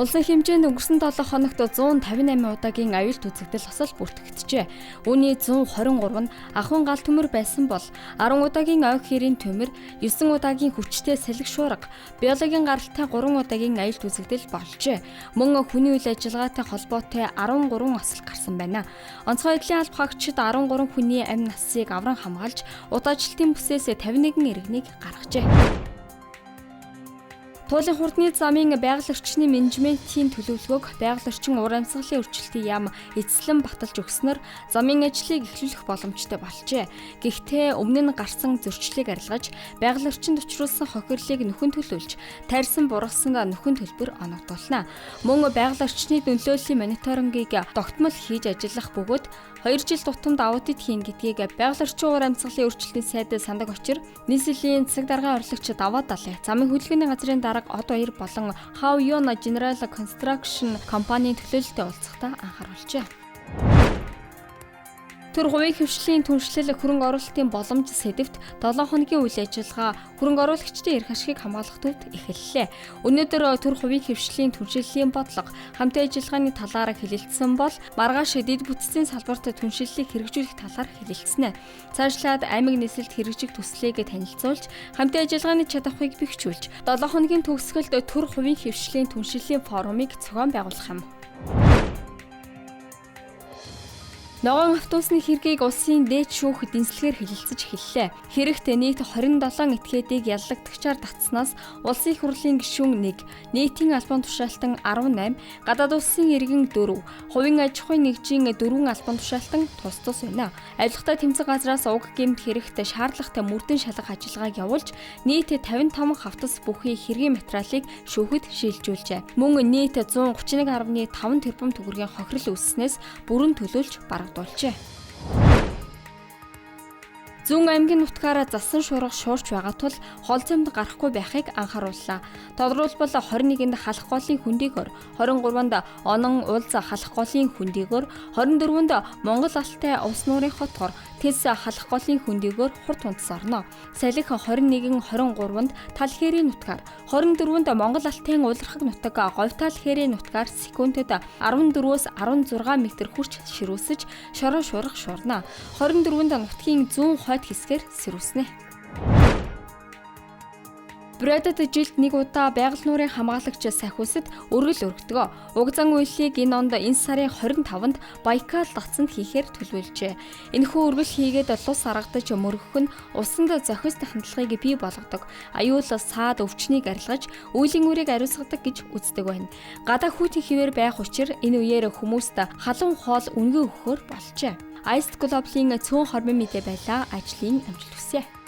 Улсын хэмжээнд өнгөрсөн 7 хоногт 158 удаагийн аюулт үзэгдэл осол бүртгэгджээ. Үүний 123 нь ахуйн гал төмөр байсан бол 10 удаагийн ойг хэрийн төмөр, 9 удаагийн хүчтэй салхи шуурга, биологийн гаралтай 3 удаагийн аюулт үзэгдэл болжээ. Мөн хүний үйл ажиллагаатай холбоотой 13 осол гарсан байна. Онцгой эдлийн алба хаагчид 13 хүний амь насыг авран хамгаалж, удаажлалтын бүсээс 51 иргэнийг гаргажээ. Туулын хурдны замын байгаль орчны менежментийн төлөвлөгөөг байгаль орчин уур амьсгалын өөрчлөлтийн яам эцэслэн баталж өгснөөр замын ажлыг эхлүүлэх боломжтой болжээ. Гэхдээ өмнө нь гарсан зөрчлийг арилгаж, байгаль орчинд учруулсан хохирлыг нөхөн төлөвлөж, тайрсан бургасан нөхөн төлбөр оногдуулна. Мөн байгаль орчны нөлөөллийн мониторингийг тогтмол хийж ажиллах бөгөөд 2 жил тутамд аудит хийн гэдгийг байгаль орчин уур амьсгалын өөрчлөлтийн сайд сандаг очир нийслэлийн засаг даргын орлогч Даваа Далай замын хөдөлгөөний газрын дарга Од Баяр болон Хавьён General Construction компанийн төлөөлөлтөд уулзахдаа анхааруулжээ. Төр хувийн хөвшлийн түншлэл хөрөнгө оруулалтын боломж сэдвт 7 хоногийн үйл ажиллагаа хөрөнгө оруулагчдын эрх ашигыг хамгаалах төвд эхэллээ. Өнөөдөр төр хувийн хөвшлийн түншлэлийн бодлого хамтын ажиллагааны талаар хэлэлцсэн бол маргааш дэд бүтцийн салбарт түншлэлийг хэрэгжүүлэх талаар хэлэлцэнэ. Цаашлаад аймаг нийслэлд хэрэгжих төслийг танилцуулж, хамтын ажиллагааны чадварыг бэхжүүлж, 7 хоногийн төгсгөлд төр хувийн хөвшлийн түншлэлийн форумыг зохион байгуулах юм. Ногоон автобусны хэргийг улсын дээд шүүх дэнслэгээр хэлэлцэж эхэллээ. Хэрэгт нийт 27 этгээдийг яллагдагчаар татснаас улсын их хурлын гишүүн 1, нийтийн албан тушаалтан 18, гадаад улсын иргэн 4, хувийн аж ахуйн нэгжийн 4 албан тушаалтан тус байна. Авилгатай тэмцэх газраас уг гэмт хэрэгт шаардлагатай мөрдөн шалгах ажиллагааг явуулж, нийт 55 автобус бүхий хэргийн материалыг шүүхэд шилжүүлжээ. Мөн нийт 131.5 тэрбум төгрөгийн хохирол үүсснээс бүрэн төлөөлж барагдуулжээ. Зүүн аймгийн нутгаараа засан шуурга шуурч байгаа тул хол зэмд гарахгүй байхыг анхаарууллаа. Тодорхойлбол 21-нд халах голын хүндийгээр, 23-нд онон улз халах голын хүндийгээр, 24-нд Монгол алтай увс нуурын хотгор тэс халах голын хүндийгээр хурд унтс орно. Салхи 21-н 23-нд тал хэрийн нутгаар, 24-нд Монгол алтын улирхаг нутаг говьтал хэрийн нутгаар секундэд 14-өөс 16 м хүрч ширүүсэж шороо шуурга шуурна. 24-нд нутгийн зүүн хойд хэсгээр сэрүүснэ. Брэдэд жилд нэг удаа байгаль нуурын хамгаалагч сахиусад өргөл өргөдөг. Уг зан үйлийг энэ онд энэ сарын 25-нд Байкал датсанд хийхээр төлөвлөжээ. Энэхүү өргөл хийгээд лус аргадаж мөргөх нь усанд зохист хандлагыг бий болгодог. Аюул саад өвчнийг арилгаж үйлийн үрийг ариусгадаг гэж үздэг байна. Гадаа хүйтэн хിവэр байх учраас энэ үеэр хүмүүст халуун хоол үнгүй өгөхөөр болжээ. Ice Global-ийн цөөн хормын мэдээ байлаа. Ажлын амжилт хүсье.